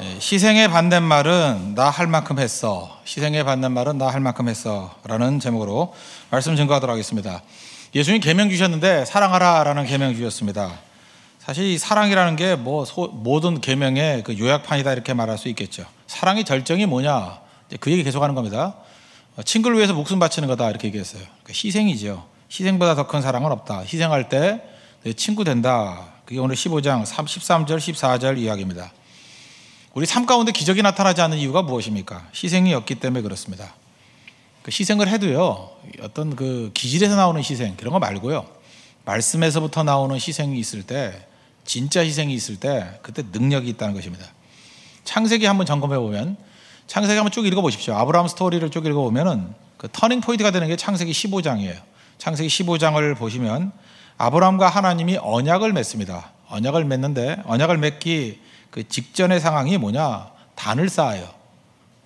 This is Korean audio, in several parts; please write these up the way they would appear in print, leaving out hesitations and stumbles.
희생의 반대말은 나 할 만큼 했어. 희생의 반대말은 나 할 만큼 했어 라는 제목으로 말씀 증거하도록 하겠습니다. 예수님 계명 주셨는데 사랑하라 라는 계명 주셨습니다. 사실 이 사랑이라는 게 모든 계명의 그 요약판이다 이렇게 말할 수 있겠죠. 사랑의 절정이 뭐냐, 그 얘기 계속하는 겁니다. 친구를 위해서 목숨 바치는 거다 이렇게 얘기했어요. 그러니까 희생이죠. 희생보다 더 큰 사랑은 없다. 희생할 때 내 친구 된다. 그게 오늘 15장 13절 14절 이야기입니다. 우리 삶 가운데 기적이 나타나지 않는 이유가 무엇입니까? 희생이 없기 때문에 그렇습니다. 그 희생을 해도요, 어떤 그 기질에서 나오는 희생 그런 거 말고요, 말씀에서부터 나오는 희생이 있을 때, 진짜 희생이 있을 때 그때 능력이 있다는 것입니다. 창세기 한번 점검해 보면, 창세기 한번 쭉 읽어보십시오. 아브라함 스토리를 쭉 읽어보면은 그 터닝 포인트가 되는 게 창세기 15장이에요. 창세기 15장을 보시면 아브라함과 하나님이 언약을 맺습니다. 언약을 맺는데 언약을 맺기 그 직전의 상황이 뭐냐? 단을 쌓아요.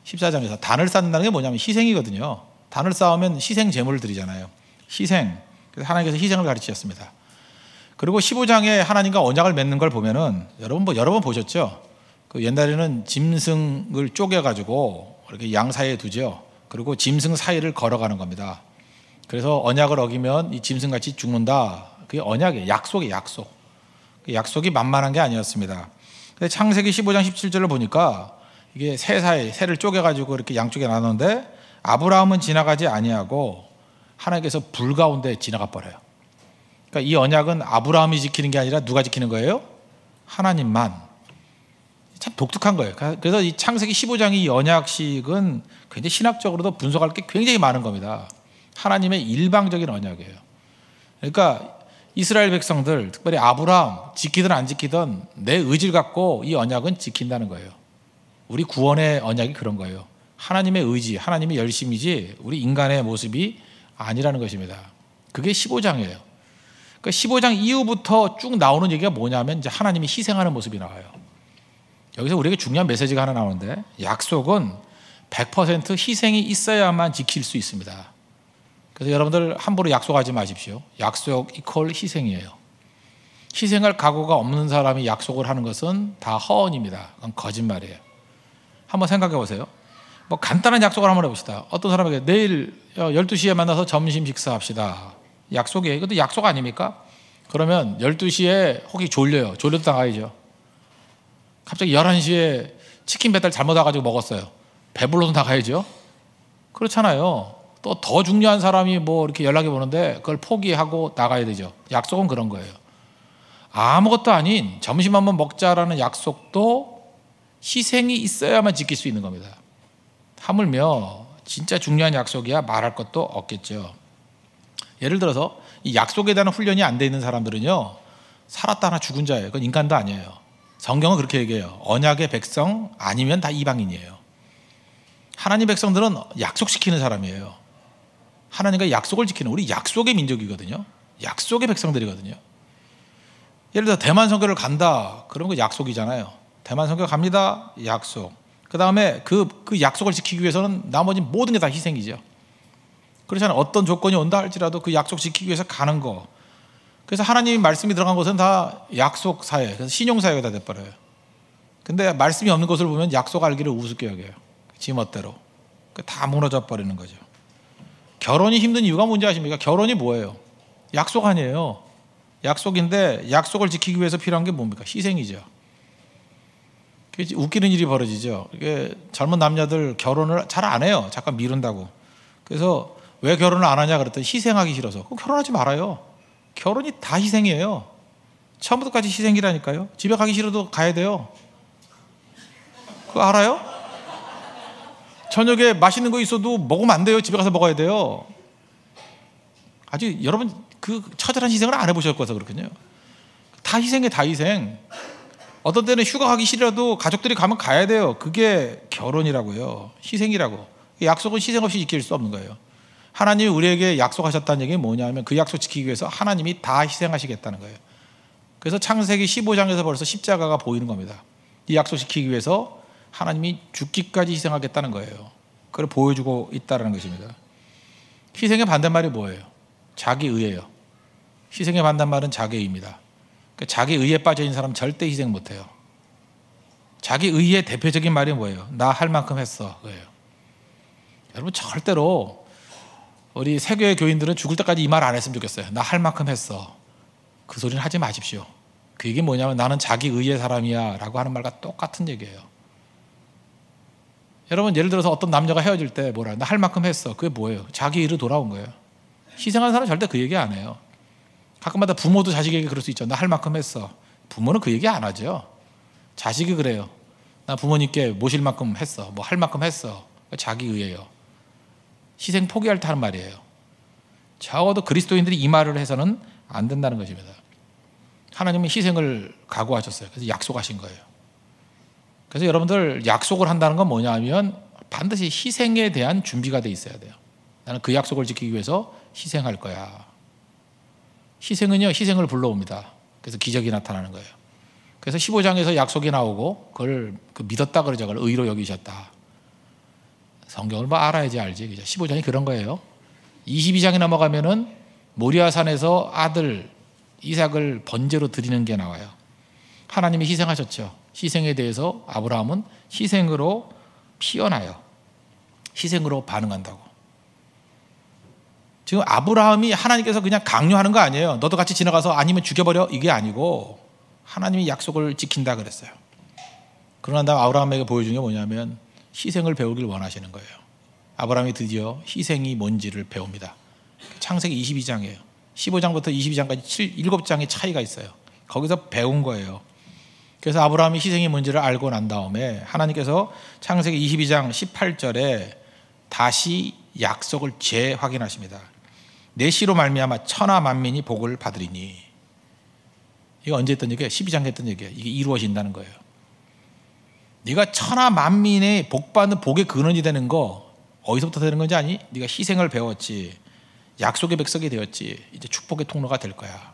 14장에서 단을 쌓는다는 게 뭐냐면 희생이거든요. 단을 쌓으면 희생 제물을 드리잖아요. 희생. 그래서 하나님께서 희생을 가르치셨습니다. 그리고 15장에 하나님과 언약을 맺는 걸 보면은 여러 번 보셨죠? 그 옛날에는 짐승을 쪼개가지고 이렇게 양 사이에 두죠. 그리고 짐승 사이를 걸어가는 겁니다. 그래서 언약을 어기면 이 짐승같이 죽는다. 그게 언약이에요. 약속이에요. 약속. 약속이 만만한 게 아니었습니다. 근데 창세기 15장 17절을 보니까 이게 새를 쪼개가지고 이렇게 양쪽에 나눴는데 아브라함은 지나가지 아니하고 하나님께서 불 가운데 지나가 버려요. 그러니까 이 언약은 아브라함이 지키는 게 아니라 누가 지키는 거예요? 하나님만. 참 독특한 거예요. 그래서 이 창세기 15장의 이 언약식은 굉장히 신학적으로도 분석할 게 굉장히 많은 겁니다. 하나님의 일방적인 언약이에요. 그러니까 이스라엘 백성들, 특별히 아브라함 지키든 안 지키든 내 의지를 갖고 이 언약은 지킨다는 거예요. 우리 구원의 언약이 그런 거예요. 하나님의 의지, 하나님의 열심이지 우리 인간의 모습이 아니라는 것입니다. 그게 15장이에요. 그러니까 15장 이후부터 쭉 나오는 얘기가 뭐냐면 이제 하나님이 희생하는 모습이 나와요. 여기서 우리에게 중요한 메시지가 하나 나오는데, 약속은 100% 희생이 있어야만 지킬 수 있습니다. 그래서 여러분들 함부로 약속하지 마십시오. 약속 이퀄 희생이에요. 희생할 각오가 없는 사람이 약속을 하는 것은 다 허언입니다. 그건 거짓말이에요. 한번 생각해 보세요. 간단한 약속을 한번 해봅시다. 어떤 사람에게 내일 12시에 만나서 점심 식사합시다. 약속이에요. 이것도 약속 아닙니까? 그러면 12시에 혹시 졸려요. 졸려도 나가야죠. 갑자기 11시에 치킨 배달 잘못 와가지고 먹었어요. 배불러도 나가야죠. 그렇잖아요. 또 더 중요한 사람이 이렇게 연락이 오는데 그걸 포기하고 나가야 되죠. 약속은 그런 거예요. 아무것도 아닌 점심 한번 먹자라는 약속도 희생이 있어야만 지킬 수 있는 겁니다. 하물며 진짜 중요한 약속이야 말할 것도 없겠죠. 예를 들어서 이 약속에 대한 훈련이 안 돼 있는 사람들은요, 살았다 하나 죽은 자예요. 그건 인간도 아니에요. 성경은 그렇게 얘기해요. 언약의 백성 아니면 다 이방인이에요. 하나님 백성들은 약속시키는 사람이에요. 하나님과 약속을 지키는, 우리 약속의 민족이거든요. 약속의 백성들이거든요. 예를 들어 대만 선교를 간다, 그런 거 약속이잖아요. 대만 선교 갑니다, 약속. 그 다음에 그 약속을 지키기 위해서는 나머지 모든 게 다 희생이죠. 그렇잖아요. 어떤 조건이 온다 할지라도 그 약속 지키기 위해서 가는 거. 그래서 하나님의 말씀이 들어간 곳은 다 약속 사회, 그래서 신용 사회가 다 돼버려요. 근데 말씀이 없는 것을 보면 약속 알기를 우습게 여겨요. 지멋대로. 다 무너져 버리는 거죠. 결혼이 힘든 이유가 뭔지 아십니까? 결혼이 뭐예요? 약속 아니에요. 약속인데 약속을 지키기 위해서 필요한 게 뭡니까? 희생이죠. 웃기는 일이 벌어지죠. 이게 젊은 남녀들 결혼을 잘 안 해요. 잠깐 미룬다고. 그래서 왜 결혼을 안 하냐 그랬더니 희생하기 싫어서. 그럼 결혼하지 말아요. 결혼이 다 희생이에요. 처음부터까지 희생이라니까요. 집에 가기 싫어도 가야 돼요. 그거 알아요? 저녁에 맛있는 거 있어도 먹으면 안 돼요. 집에 가서 먹어야 돼요. 아직 여러분 그 처절한 희생을 안 해보셨고서 그렇군요. 다 희생이에요. 다 희생. 어떤 때는 휴가 가기 싫어도 가족들이 가면 가야 돼요. 그게 결혼이라고요. 희생이라고. 약속은 희생 없이 지킬 수 없는 거예요. 하나님이 우리에게 약속하셨다는 얘기는 뭐냐면 그 약속 지키기 위해서 하나님이 다 희생하시겠다는 거예요. 그래서 창세기 15장에서 벌써 십자가가 보이는 겁니다. 이 약속 지키기 위해서 하나님이 죽기까지 희생하겠다는 거예요. 그걸 보여주고 있다는 것입니다. 희생의 반대말이 뭐예요? 자기의예요. 희생의 반대말은 자기의입니다. 자기의에 빠져 있는 사람은 절대 희생 못해요. 자기 의의 대표적인 말이 뭐예요? 나 할 만큼 했어. 그거예요. 여러분 절대로 우리 세교회 교인들은 죽을 때까지 이 말 안 했으면 좋겠어요. 나 할 만큼 했어. 그 소리는 하지 마십시오. 그 얘기 뭐냐면 나는 자기 의의 사람이야 라고 하는 말과 똑같은 얘기예요. 여러분 예를 들어서 어떤 남녀가 헤어질 때 뭐라 나 할 만큼 했어. 그게 뭐예요? 자기 의로 돌아온 거예요. 희생하는 사람은 절대 그 얘기 안 해요. 가끔마다 부모도 자식에게 그럴 수 있죠. 나 할 만큼 했어. 부모는 그 얘기 안 하죠. 자식이 그래요. 나 부모님께 모실 만큼 했어. 뭐 할 만큼 했어. 자기 의예요. 희생 포기할 때 하는 말이에요. 적어도 그리스도인들이 이 말을 해서는 안 된다는 것입니다. 하나님은 희생을 각오하셨어요. 그래서 약속하신 거예요. 그래서 여러분들 약속을 한다는 건 뭐냐면 반드시 희생에 대한 준비가 돼 있어야 돼요. 나는 그 약속을 지키기 위해서 희생할 거야. 희생은요, 희생을 불러옵니다. 그래서 기적이 나타나는 거예요. 그래서 15장에서 약속이 나오고 그걸 믿었다 그러죠. 그걸 의로 여기셨다. 성경을 뭐 알아야지 알지. 그죠? 15장이 그런 거예요. 22장에 넘어가면은 모리아산에서 아들 이삭을 번제로 드리는 게 나와요. 하나님이 희생하셨죠. 희생에 대해서 아브라함은 희생으로 피어나요. 희생으로 반응한다고. 지금 아브라함이 하나님께서 그냥 강요하는 거 아니에요. 너도 같이 지나가서 아니면 죽여버려 이게 아니고 하나님이 약속을 지킨다 그랬어요. 그러나 다음 아브라함에게 보여준 게 뭐냐면 희생을 배우길 원하시는 거예요. 아브라함이 드디어 희생이 뭔지를 배웁니다. 창세기 22장이에요. 15장부터 22장까지 7장의 차이가 있어요. 거기서 배운 거예요. 그래서 아브라함이 희생이 뭔지를 알고 난 다음에 하나님께서 창세기 22장 18절에 다시 약속을 재확인하십니다. 내 씨로 말미암아 천하 만민이 복을 받으리니. 이거 언제 했던 얘기예요? 12장에 했던 얘기예요. 이게 이루어진다는 거예요. 네가 천하 만민의 복받는 복의 근원이 되는 거 어디서부터 되는 건지 아니? 네가 희생을 배웠지. 약속의 백성이 되었지. 이제 축복의 통로가 될 거야.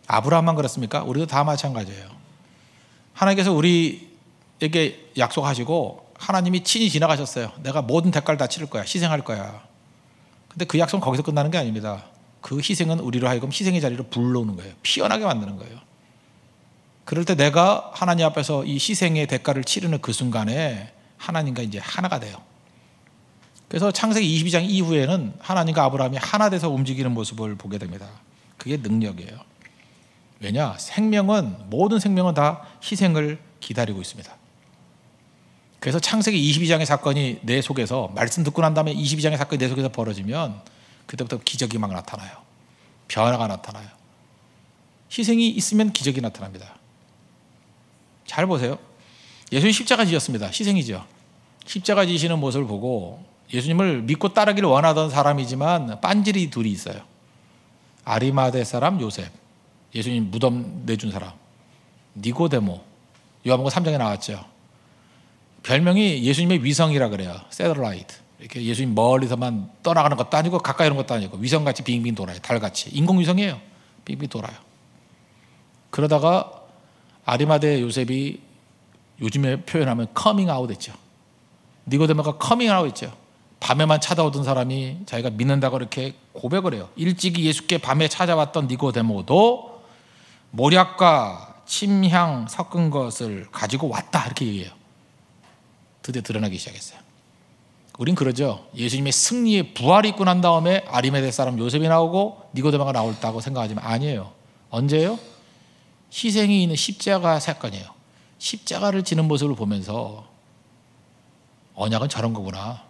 아브라함만 그렇습니까? 우리도 다 마찬가지예요. 하나님께서 우리에게 약속하시고 하나님이 친히 지나가셨어요. 내가 모든 대가를 다 치를 거야. 희생할 거야. 근데 그 약속은 거기서 끝나는 게 아닙니다. 그 희생은 우리로 하여금 희생의 자리로 불러오는 거예요. 피어나게 만드는 거예요. 그럴 때 내가 하나님 앞에서 이 희생의 대가를 치르는 그 순간에 하나님과 이제 하나가 돼요. 그래서 창세기 22장 이후에는 하나님과 아브라함이 하나 돼서 움직이는 모습을 보게 됩니다. 그게 능력이에요. 왜냐? 모든 생명은 다 희생을 기다리고 있습니다. 그래서 창세기 22장의 사건이 내 속에서 말씀 듣고 난 다음에 22장의 사건이 내 속에서 벌어지면 그때부터 기적이 막 나타나요. 변화가 나타나요. 희생이 있으면 기적이 나타납니다. 잘 보세요. 예수님 십자가 지셨습니다. 희생이죠. 십자가 지시는 모습을 보고 예수님을 믿고 따르기를 원하던 사람이지만 빤질이 둘이 있어요. 아리마대 사람 요셉, 예수님 무덤 내준 사람 니고데모. 요한복음 3장에 나왔죠. 별명이 예수님의 위성이라 그래요. 세더라이트. 이렇게 예수님 멀리서만 떠나가는 것도 아니고 가까이 오는 것도 아니고 위성같이 빙빙 돌아요. 달같이. 인공위성이에요. 빙빙 돌아요. 그러다가 아리마대 요셉이 요즘에 표현하면 커밍아웃 했죠. 니고데모가 커밍아웃 했죠. 밤에만 찾아오던 사람이 자기가 믿는다고 이렇게 고백을 해요. 일찍이 예수께 밤에 찾아왔던 니고데모도 모략과 침향 섞은 것을 가지고 왔다 이렇게 얘기해요. 드디어 드러나기 시작했어요. 우린 그러죠. 예수님의 승리의 부활이 있고 난 다음에 아리마대 사람 요셉이 나오고 니고데모가 나올다고 생각하지만 아니에요. 언제예요? 희생이 있는 십자가 사건이에요. 십자가를 지는 모습을 보면서 언약은 저런 거구나.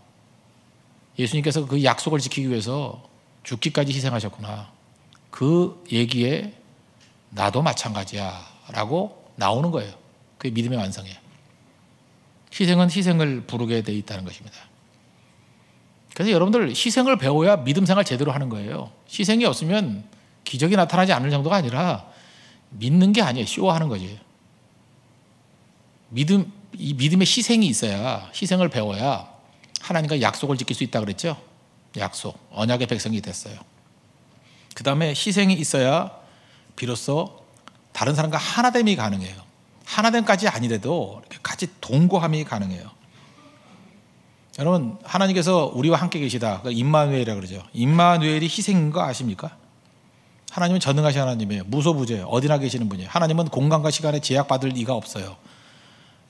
예수님께서 그 약속을 지키기 위해서 죽기까지 희생하셨구나. 그 얘기에 나도 마찬가지야 라고 나오는 거예요. 그게 믿음의 완성이에요. 희생은 희생을 부르게 돼 있다는 것입니다. 그래서 여러분들 희생을 배워야 믿음 생활 제대로 하는 거예요. 희생이 없으면 기적이 나타나지 않을 정도가 아니라 믿는 게 아니에요. 쇼하는 거지. 이 믿음의 희생이 있어야, 희생을 배워야 하나님과 약속을 지킬 수 있다 그랬죠. 약속, 언약의 백성이 됐어요. 그 다음에 희생이 있어야 비로소 다른 사람과 하나됨이 가능해요. 하나됨까지 아니래도 이렇게 같이 동거함이 가능해요. 여러분, 하나님께서 우리와 함께 계시다. 임마누엘이라고 그러죠. 임마누엘이 희생인 거 아십니까? 하나님은 전능하신 하나님이에요. 무소부재, 어디나 계시는 분이에요. 하나님은 공간과 시간에 제약받을 리가 없어요.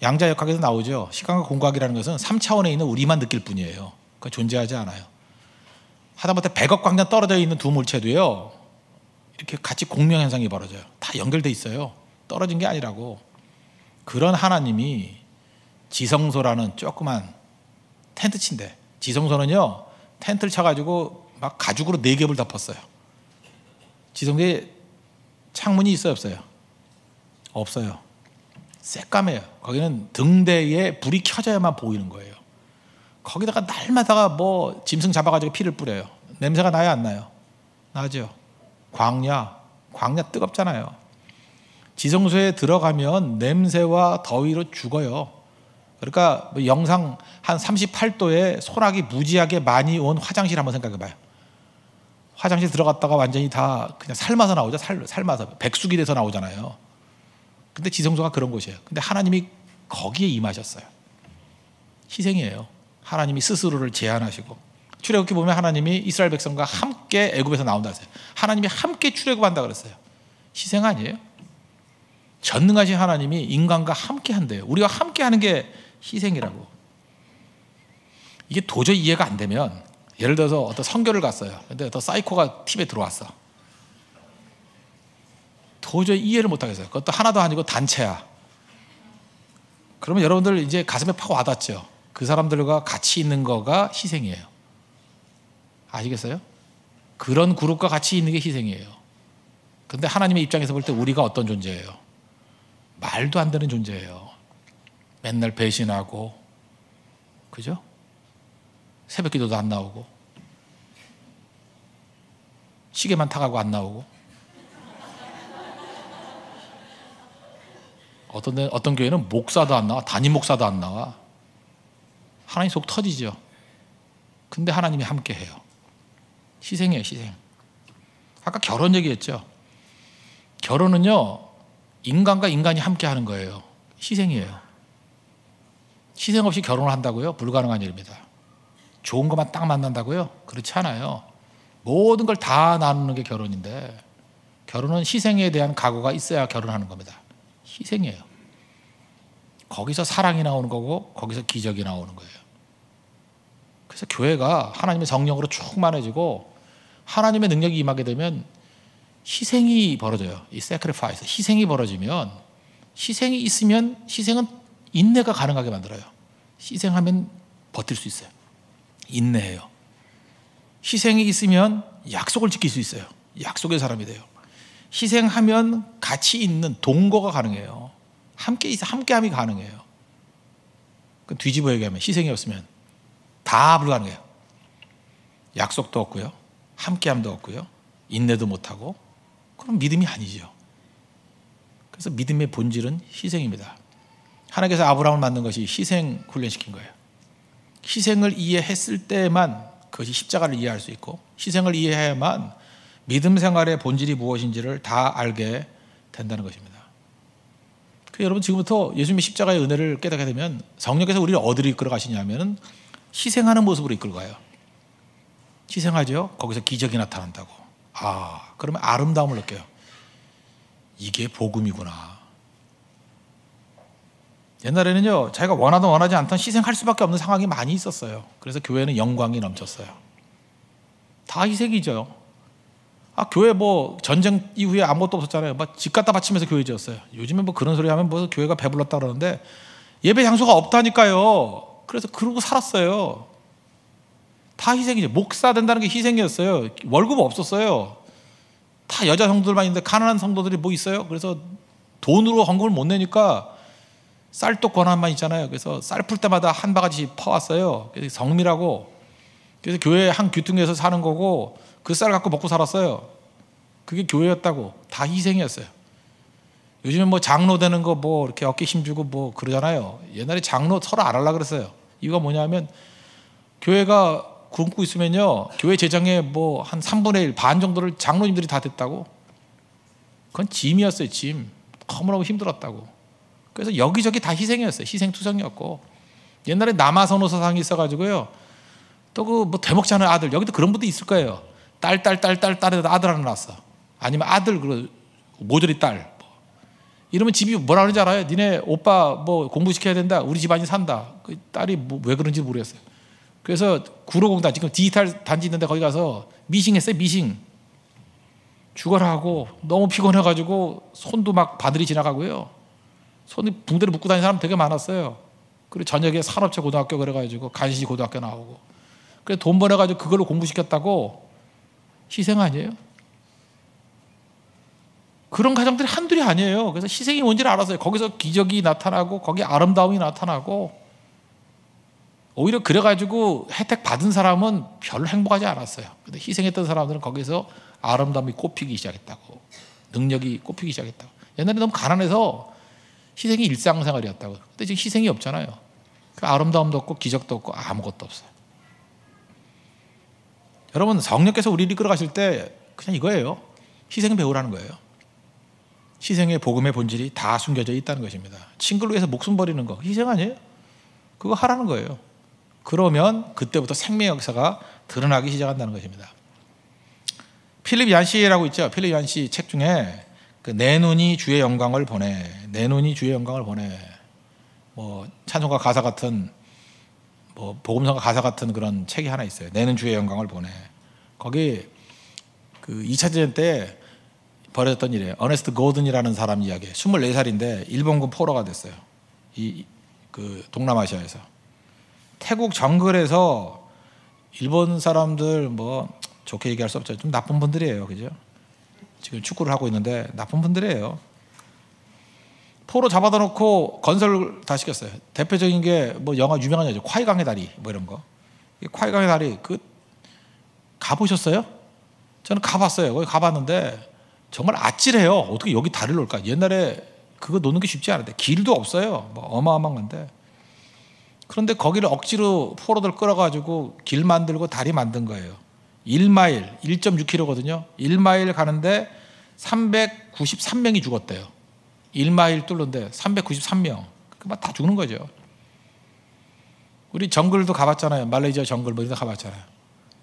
양자역학에서 나오죠. 시간과 공간이라는 것은 3차원에 있는 우리만 느낄 뿐이에요. 그러니까 존재하지 않아요. 하다못해 100억 광년 떨어져 있는 두 물체도요, 이렇게 같이 공명현상이 벌어져요. 다 연결돼 있어요. 떨어진 게 아니라고. 그런 하나님이 지성소라는 조그만 텐트 친대. 지성소는요, 텐트를 쳐가지고 막 가죽으로 4겹을 덮었어요. 지성소에 창문이 있어요, 없어요? 없어요. 새까매요. 거기는 등대에 불이 켜져야만 보이는 거예요. 거기다가 날마다가 뭐 짐승 잡아가지고 피를 뿌려요. 냄새가 나요, 안 나요? 나죠. 광야 뜨겁잖아요. 지성소에 들어가면 냄새와 더위로 죽어요. 그러니까 뭐 영상 한 38도에 소나기 무지하게 많이 온 화장실 한번 생각해 봐요. 화장실 들어갔다가 완전히 다 그냥 삶아서 나오죠. 삶아서 백숙이 돼서 나오잖아요. 근데 지성소가 그런 곳이에요. 근데 하나님이 거기에 임하셨어요. 희생이에요. 하나님이 스스로를 제한하시고, 출애굽기 보면 하나님이 이스라엘 백성과 함께 애굽에서 나온다 그랬어요. 하나님이 함께 출애굽한다 그랬어요. 희생 아니에요? 전능하신 하나님이 인간과 함께 한대요. 우리와 함께 하는 게 희생이라고. 이게 도저히 이해가 안 되면, 예를 들어서 어떤 선교를 갔어요. 근데 어떤 사이코가 팀에 들어왔어. 도저히 이해를 못 하겠어요. 그것도 하나도 아니고 단체야. 그러면 여러분들 이제 가슴에 팍 와닿죠. 그 사람들과 같이 있는 거가 희생이에요. 아시겠어요? 그런 그룹과 같이 있는 게 희생이에요. 근데 하나님의 입장에서 볼 때 우리가 어떤 존재예요? 말도 안 되는 존재예요. 맨날 배신하고, 그죠? 새벽 기도도 안 나오고, 시계만 타가고 안 나오고, 어떤 교회는 목사도 안 나와, 담임 목사도 안 나와. 하나님 속 터지죠. 근데 하나님이 함께 해요. 희생이에요, 희생. 아까 결혼 얘기했죠. 결혼은요, 인간과 인간이 함께 하는 거예요. 희생이에요. 희생 없이 결혼을 한다고요? 불가능한 일입니다. 좋은 것만 딱 만난다고요? 그렇지 않아요. 모든 걸 다 나누는 게 결혼인데, 결혼은 희생에 대한 각오가 있어야 결혼하는 겁니다. 희생이에요. 거기서 사랑이 나오는 거고, 거기서 기적이 나오는 거예요. 그래서 교회가 하나님의 성령으로 충만해지고 하나님의 능력이 임하게 되면 희생이 벌어져요. 이 sacrifice, 희생이 벌어지면, 희생이 있으면 희생은 인내가 가능하게 만들어요. 희생하면 버틸 수 있어요. 인내해요. 희생이 있으면 약속을 지킬 수 있어요. 약속의 사람이 돼요. 희생하면 같이 있는 동거가 가능해요. 함께함이 가능해요. 그 뒤집어 얘기하면 희생이 없으면 다 불가능해요. 약속도 없고요, 함께함도 없고요, 인내도 못하고, 그럼 믿음이 아니죠. 그래서 믿음의 본질은 희생입니다. 하나님께서 아브라함을 만든 것이 희생 훈련시킨 거예요. 희생을 이해했을 때만 그것이 십자가를 이해할 수 있고, 희생을 이해해야만 믿음 생활의 본질이 무엇인지를 다 알게 된다는 것입니다. 그래서 여러분, 지금부터 예수님의 십자가의 은혜를 깨닫게 되면 성령께서 우리를 어디로 이끌어 가시냐면 희생하는 모습으로 이끌어 가요. 희생하죠. 거기서 기적이 나타난다고. 그러면 아름다움을 느껴요. 이게 복음이구나. 옛날에는요, 자기가 원하든 원하지 않든 희생할 수밖에 없는 상황이 많이 있었어요. 그래서 교회는 영광이 넘쳤어요. 다 희생이죠. 교회 뭐 전쟁 이후에 아무것도 없었잖아요. 막 집 갖다 바치면서 교회 지었어요. 요즘에 뭐 그런 소리 하면 뭐 교회가 배불렀다 그러는데, 예배 장소가 없다니까요. 그래서 그러고 살았어요. 다 희생이죠. 목사 된다는 게 희생이었어요. 월급 없었어요. 다 여자 성도들만 있는데 가난한 성도들이 뭐 있어요? 그래서 돈으로 헌금을 못 내니까 쌀떡 권한만 있잖아요. 그래서 쌀 풀 때마다 한 바가지씩 퍼왔어요. 그래서 성미라고. 그래서 교회 한 귀퉁이에서 사는 거고, 그 쌀 갖고 먹고 살았어요. 그게 교회였다고. 다 희생이었어요. 요즘에 뭐 장로 되는 거 뭐 이렇게 어깨 힘주고 뭐 그러잖아요. 옛날에 장로 서로 안 하려고 그랬어요. 이유가 뭐냐면, 교회가 굶고 있으면요, 교회 재정의 뭐 한 3분의 1, 반 정도를 장로님들이 다 됐다고. 그건 짐이었어요, 짐. 너무너무 힘들었다고. 그래서 여기저기 다 희생이었어요. 희생투성이었고, 옛날에 남아선호 사상이 있어가지고요, 또 그 뭐 대먹지 않은 아들, 여기도 그런 분도 있을 거예요. 딸에다 아들 하나 낳았어. 아니면 아들, 모조리 딸. 이러면 집이 뭐라 그러는지 알아요? 니네 오빠 뭐 공부시켜야 된다. 우리 집안이 산다. 그 딸이 왜 그런지 모르겠어요. 그래서 구로공단 지금 디지털 단지 있는데 거기 가서 미싱했어요. 미싱. 죽어라 하고 너무 피곤해가지고 손도 막 바늘이 지나가고요. 손이 붕대를 묶고 다니는 사람 되게 많았어요. 그리고 저녁에 산업체 고등학교 그래가지고 간시 고등학교 나오고. 그래서 돈 벌어가지고 그걸로 공부시켰다고 희생 아니에요? 그런 가정들이 한둘이 아니에요. 그래서 희생이 뭔지를 알았어요. 거기서 기적이 나타나고 거기 아름다움이 나타나고 오히려 그래가지고 혜택 받은 사람은 별로 행복하지 않았어요. 근데 희생했던 사람들은 거기서 아름다움이 꼽히기 시작했다고, 능력이 꼽히기 시작했다고. 옛날에 너무 가난해서 희생이 일상생활이었다고. 근데 지금 희생이 없잖아요. 그 아름다움도 없고 기적도 없고 아무것도 없어요. 여러분, 성령께서 우리를 이끌어가실 때 그냥 이거예요. 희생 배우라는 거예요. 희생의 복음의 본질이 다 숨겨져 있다는 것입니다. 친구를 위해서 목숨 버리는 거 희생 아니에요? 그거 하라는 거예요. 그러면 그때부터 생명의 역사가 드러나기 시작한다는 것입니다. 필립 얀시라고 있죠. 필립 얀시 책 중에 내 눈이 주의 영광을 보내, 내 눈이 주의 영광을 보내, 뭐 찬송가 가사 같은, 뭐 복음성가 가사 같은 그런 책이 하나 있어요. 내는 주의 영광을 보내. 거기 그 2차 대전 때 벌어졌던 일이에요. 어네스트 고든이라는 사람 이야기. 24살인데 일본군 포로가 됐어요. 그 동남아시아에서. 태국 정글에서 일본 사람들 뭐 좋게 얘기할 수 없죠. 좀 나쁜 분들이에요. 그죠? 지금 축구를 하고 있는데 나쁜 분들이에요. 포로 잡아다 놓고 건설을 다 시켰어요. 대표적인 게 뭐 영화 유명한 여자 콰이강의 다리 뭐 이런 거. 콰이강의 다리 그 가보셨어요? 저는 가봤어요. 거기 가봤는데 정말 아찔해요. 어떻게 여기 다리를 놓을까? 옛날에 그거 놓는 게 쉽지 않은데 길도 없어요. 뭐 어마어마한 건데. 그런데 거기를 억지로 포로들 끌어가지고 길 만들고 다리 만든 거예요. 1마일, 1.6km거든요. 1마일 가는데 393명이 죽었대요. 1마일 뚫는데 393명. 그만 다 죽는 거죠. 우리 정글도 가봤잖아요. 말레이시아 정글 뭐 이런 데 가봤잖아요.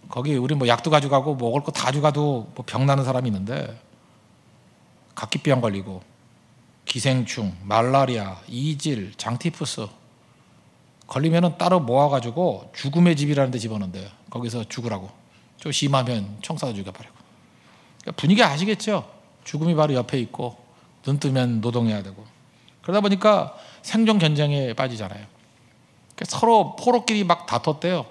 거기 우리 뭐 약도 가져가고 먹을 거 다 가져가도 뭐 병 나는 사람이 있는데 각기병 걸리고 기생충, 말라리아, 이질, 장티푸스 걸리면은 따로 모아가지고 죽음의 집이라는 데 집어넣는데요. 거기서 죽으라고. 좀 심하면 총 쏴서 죽여버리고. 그러니까 분위기 아시겠죠? 죽음이 바로 옆에 있고 눈 뜨면 노동해야 되고. 그러다 보니까 생존 전쟁에 빠지잖아요. 그러니까 서로 포로끼리 막 다퉜대요.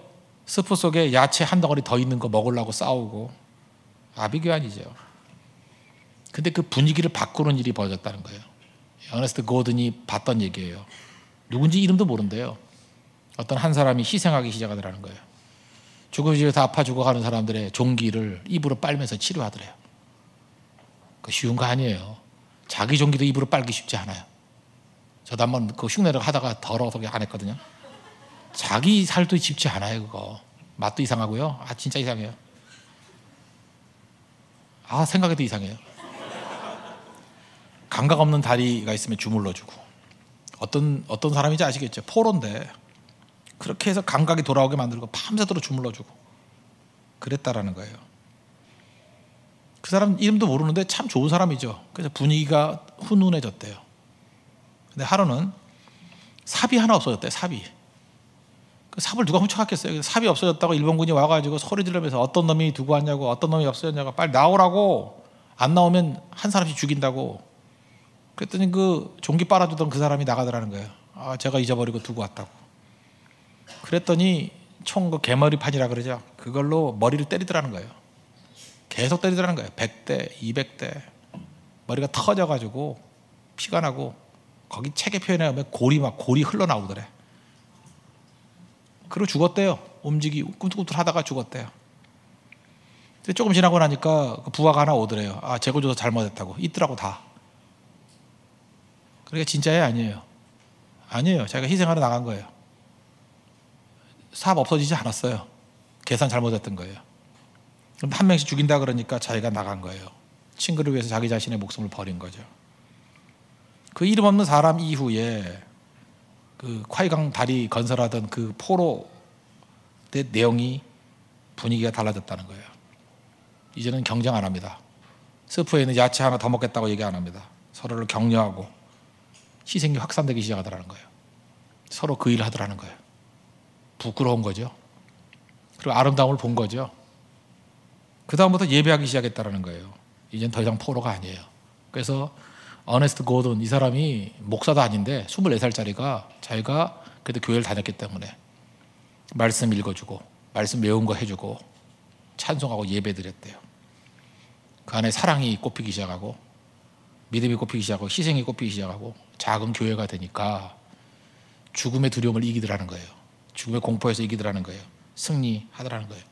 스프 속에 야채 한 덩어리 더 있는 거 먹으려고 싸우고. 아비규환이죠. 근데 그 분위기를 바꾸는 일이 벌어졌다는 거예요. 어네스트 고든이 봤던 얘기예요. 누군지 이름도 모른대요. 어떤 한 사람이 희생하기 시작하더라는 거예요. 죽음 집에서 아파 죽어가는 사람들의 종기를 입으로 빨면서 치료하더래요. 그 쉬운 거 아니에요. 자기 종기도 입으로 빨기 쉽지 않아요. 저도 한번 그 흉내를 하다가 더러워서 안 했거든요. 자기 살도 쉽지 않아요. 그거 맛도 이상하고요. 아 진짜 이상해요. 아 생각해도 이상해요. 감각 없는 다리가 있으면 주물러주고. 어떤 사람인지 아시겠죠? 포로인데 그렇게 해서 감각이 돌아오게 만들고 밤새도록 주물러주고 그랬다라는 거예요. 그 사람 이름도 모르는데 참 좋은 사람이죠. 그래서 분위기가 훈훈해졌대요. 근데 하루는 삽이 하나 없어졌대요. 삽이. 그 삽을 누가 훔쳐갔겠어요. 삽이 없어졌다고 일본군이 와가지고 소리 지르면서 어떤 놈이 두고 왔냐고, 어떤 놈이 없어졌냐고, 빨리 나오라고. 안 나오면 한 사람씩 죽인다고. 그랬더니 그 종기 빨아주던 그 사람이 나가더라는 거예요. 아, 제가 잊어버리고 두고 왔다고. 그랬더니 총 그 개머리판이라 그러죠. 그걸로 머리를 때리더라는 거예요. 계속 때리더라는 거예요. 100대, 200대. 머리가 터져가지고 피가 나고 거기 책에 표현해 보면 골이 흘러나오더래. 그리고 죽었대요. 꿈틀꿈틀 하다가 죽었대요. 근데 조금 지나고 나니까 그 부하가 하나 오더래요. 아, 재고조사 잘못했다고. 있더라고 다. 그러니까 진짜예요, 아니에요? 아니에요. 자기가 희생하러 나간 거예요. 사업 없어지지 않았어요. 계산 잘못했던 거예요. 그럼 한 명씩 죽인다 그러니까 자기가 나간 거예요. 친구를 위해서 자기 자신의 목숨을 버린 거죠. 그 이름 없는 사람 이후에 그 콰이강 다리 건설하던 그 포로의 내용이 분위기가 달라졌다는 거예요. 이제는 경쟁 안 합니다. 스프에 있는 야채 하나 더 먹겠다고 얘기 안 합니다. 서로를 격려하고 희생이 확산되기 시작하더라는 거예요. 서로 그 일을 하더라는 거예요. 부끄러운 거죠. 그리고 아름다움을 본 거죠. 그 다음부터 예배하기 시작했다는 거예요. 이젠 더 이상 포로가 아니에요. 그래서 어네스트 고든, 이 사람이 목사도 아닌데 24살짜리가 자기가 그래도 교회를 다녔기 때문에 말씀 읽어주고 말씀 외운 거 해주고 찬송하고 예배 드렸대요. 그 안에 사랑이 꼽히기 시작하고 믿음이 꼽히기 시작하고 희생이 꼽히기 시작하고 작은 교회가 되니까 죽음의 두려움을 이기더라는 거예요. 죽음의 공포에서 이기더라는 거예요. 승리하더라는 거예요.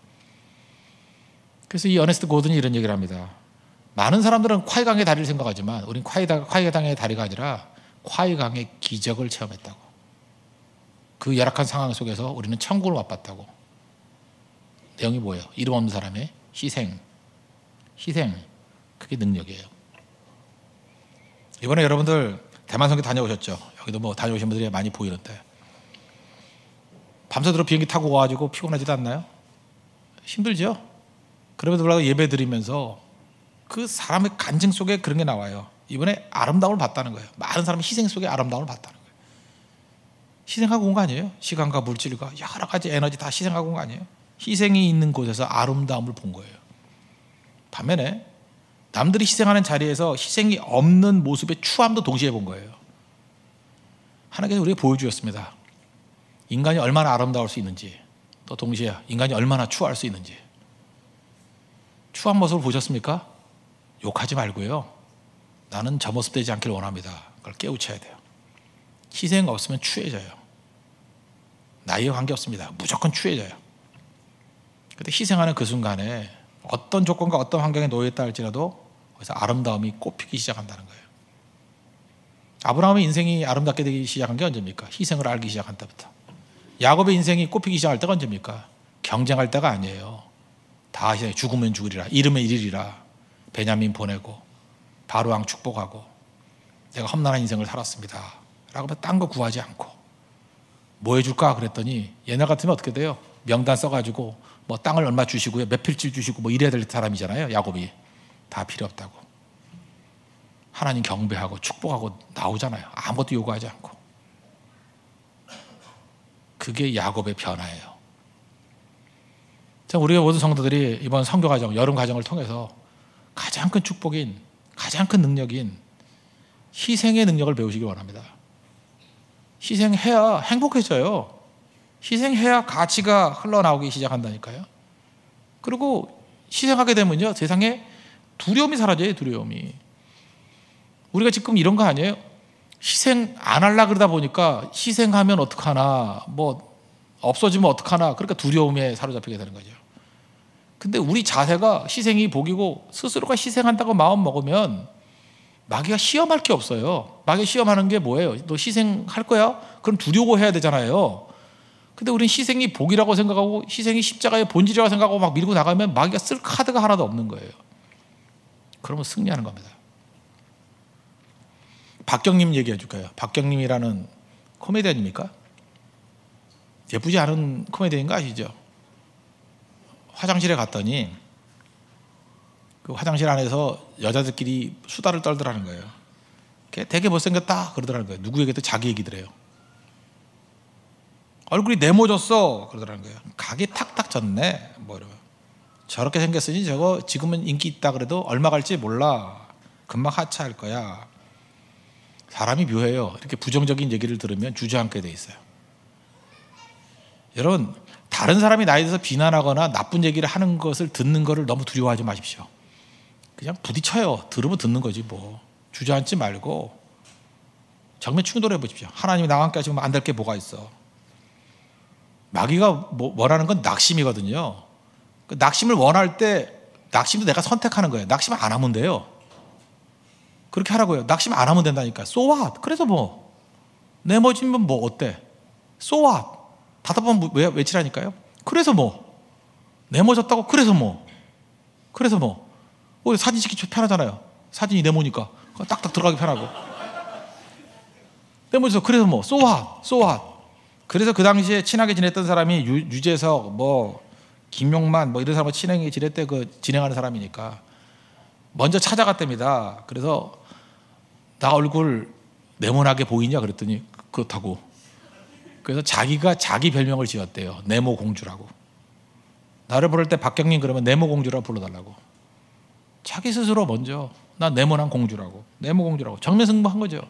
그래서 이 어네스트 고든이 이런 얘기를 합니다. 많은 사람들은 콰이강의 다리를 생각하지만 우린 콰이강의 다리가 아니라 콰이강의 기적을 체험했다고. 그 열악한 상황 속에서 우리는 천국을 맛봤다고. 내용이 뭐예요? 이름 없는 사람의 희생. 그게 능력이에요. 이번에 여러분들 대만 선교 다녀오셨죠? 여기도 뭐 다녀오신 분들이 많이 보이는데 밤새도록 비행기 타고 와가지고 피곤하지도 않나요? 힘들죠? 그럼에도 불구하고 예배 드리면서 그 사람의 간증 속에 그런 게 나와요. 이번에 아름다움을 봤다는 거예요. 많은 사람이 희생 속에 아름다움을 봤다는 거예요. 희생하고 온 거 아니에요? 시간과 물질과 여러 가지 에너지 다 희생하고 온 거 아니에요? 희생이 있는 곳에서 아름다움을 본 거예요. 반면에 남들이 희생하는 자리에서 희생이 없는 모습의 추함도 동시에 본 거예요. 하나님께서 우리에게 보여주셨습니다. 인간이 얼마나 아름다울 수 있는지, 또 동시에 인간이 얼마나 추할 수 있는지. 추한 모습을 보셨습니까? 욕하지 말고요. 나는 저 모습 되지 않기를 원합니다. 그걸 깨우쳐야 돼요. 희생 없으면 추해져요. 나이에 관계없습니다. 무조건 추해져요. 그런데 희생하는 그 순간에 어떤 조건과 어떤 환경에 놓여있다 할지라도 거기서 아름다움이 꼽히기 시작한다는 거예요. 아브라함의 인생이 아름답게 되기 시작한 게 언제입니까? 희생을 알기 시작한 때부터. 야곱의 인생이 꼽히기 시작할 때가 언제입니까? 경쟁할 때가 아니에요. 다 희생, 죽으면 죽으리라, 잃으면 잃으리라. 베냐민 보내고 바로왕 축복하고 내가 험난한 인생을 살았습니다 라고 딴 거 구하지 않고 뭐 해줄까 그랬더니 옛날 같으면 어떻게 돼요? 명단 써가지고 뭐 땅을 얼마 주시고요, 몇 필지 주시고 뭐 이래야 될 사람이잖아요. 야곱이 다 필요 없다고 하나님 경배하고 축복하고 나오잖아요. 아무것도 요구하지 않고. 그게 야곱의 변화예요. 자, 우리가 모든 성도들이 이번 선교과정, 여름 과정을 통해서 가장 큰 축복인, 가장 큰 능력인 희생의 능력을 배우시기 원합니다. 희생해야 행복해져요. 희생해야 가치가 흘러나오기 시작한다니까요. 그리고 희생하게 되면요, 세상에 두려움이 사라져요. 두려움이. 우리가 지금 이런 거 아니에요? 희생 안 하려고 그러다 보니까 희생하면 어떡하나, 뭐 없어지면 어떡하나, 그러니까 두려움에 사로잡히게 되는 거죠. 근데 우리 자세가 희생이 복이고 스스로가 희생한다고 마음 먹으면 마귀가 시험할 게 없어요. 마귀가 시험하는 게 뭐예요? 너 희생할 거야? 그럼 두려워해야 되잖아요. 근데 우리는 희생이 복이라고 생각하고 희생이 십자가의 본질이라고 생각하고 막 밀고 나가면 마귀가 쓸 카드가 하나도 없는 거예요. 그러면 승리하는 겁니다. 박경림 얘기해 줄까요? 박경림이라는 코미디언입니까? 예쁘지 않은 코미디언인 거 아시죠? 화장실에 갔더니 그 화장실 안에서 여자들끼리 수다를 떨더라는 거예요. 되게 못생겼다 그러더라는 거예요. 누구에게도 자기 얘기들해요. 얼굴이 네모졌어 그러더라는 거예요. 각이 탁탁 졌네 뭐 이러면. 저렇게 생겼으니 저거 지금은 인기 있다 그래도 얼마 갈지 몰라. 금방 하차할 거야. 사람이 묘해요. 이렇게 부정적인 얘기를 들으면 주저앉게 돼 있어요. 여러분, 다른 사람이 나에 대해서 비난하거나 나쁜 얘기를 하는 것을 듣는 것을 너무 두려워하지 마십시오. 그냥 부딪혀요. 들으면 듣는 거지 뭐. 주저앉지 말고 정면 충돌해 보십시오. 하나님이 나와 함께 하시면 안 될 게 뭐가 있어. 마귀가 원하는 건 낙심이거든요. 그 낙심을 원할 때 낙심도 내가 선택하는 거예요. 낙심 안 하면 돼요. 그렇게 하라고요. 낙심 안 하면 된다니까. So what? 그래서 뭐 내머지면 뭐 어때? So what? 답답하면 외치라니까요. 그래서 뭐 내모졌다고 그래서 뭐 사진 찍기 편하잖아요. 사진이 네모니까 딱딱 들어가기 편하고. 네모져서 그래서 뭐 so what? 그래서 그 당시에 친하게 지냈던 사람이 유재석, 뭐 김용만, 뭐 이런 사람과 친하게 지낼 때 그 진행하는 사람이니까 먼저 찾아갔답니다. 그래서 나 얼굴 네모나게 보이냐 그랬더니 그렇다고. 그래서 자기가 자기 별명을 지었대요. 네모 공주라고. 나를 부를 때 박경림 그러면 네모 공주라고 불러달라고. 자기 스스로 먼저 나 네모난 공주라고, 네모 공주라고 정면승부한 거죠.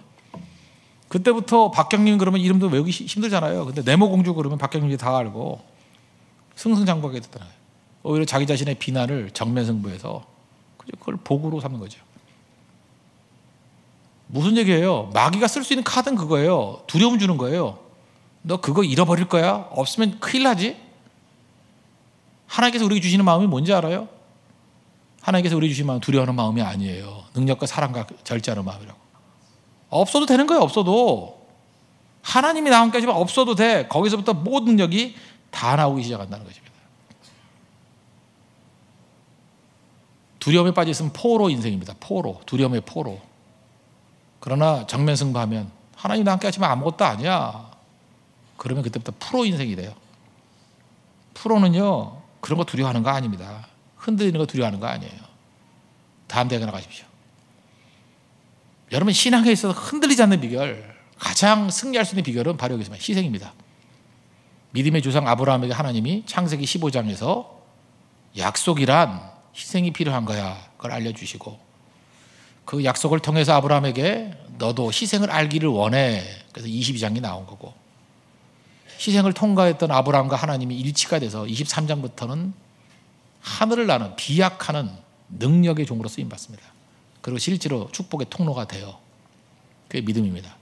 그때부터 박경림 그러면 이름도 외우기 힘들잖아요. 근데 네모 공주 그러면 박경림이 다 알고 승승장구하게 됐잖아요. 오히려 자기 자신의 비난을 정면승부해서 그걸 복으로 삼는 거죠. 무슨 얘기예요? 마귀가 쓸 수 있는 카드는 그거예요. 두려움 주는 거예요. 너 그거 잃어버릴 거야? 없으면 큰일 나지? 하나님께서 우리에게 주시는 마음이 뭔지 알아요? 하나님께서 우리에게 주시는 마음은 두려워하는 마음이 아니에요. 능력과 사랑과 절제하는 마음이라고. 없어도 되는 거예요. 없어도. 하나님이 나와 함께 하시면 없어도 돼. 거기서부터 모든 능력이 다 나오기 시작한다는 것입니다. 두려움에 빠져 있으면 포로 인생입니다. 포로. 두려움의 포로. 그러나 정면승부하면 하나님 나와 함께 하시면 아무것도 아니야. 그러면 그때부터 프로 인생이 돼요. 프로는요 그런 거 두려워하는 거 아닙니다. 흔들리는 거 두려워하는 거 아니에요. 다음 대회 나가십시오. 여러분 신앙에 있어서 흔들리지 않는 비결, 가장 승리할 수 있는 비결은 바로 여기서 희생입니다. 믿음의 조상 아브라함에게 하나님이 창세기 15장에서 약속이란 희생이 필요한 거야 그걸 알려주시고, 그 약속을 통해서 아브라함에게 너도 희생을 알기를 원해. 그래서 22장이 나온 거고, 희생을 통과했던 아브라함과 하나님이 일치가 돼서 23장부터는 하늘을 나는 비약하는 능력의 종으로 쓰임받습니다. 그리고 실제로 축복의 통로가 돼요. 그게 믿음입니다.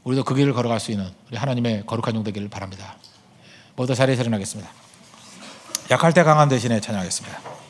우리도 그 길을 걸어갈 수 있는 우리 하나님의 거룩한 종 되기를 바랍니다. 모두 자리에서 일어나겠습니다. 약할 때 강한 대신에 찬양하겠습니다.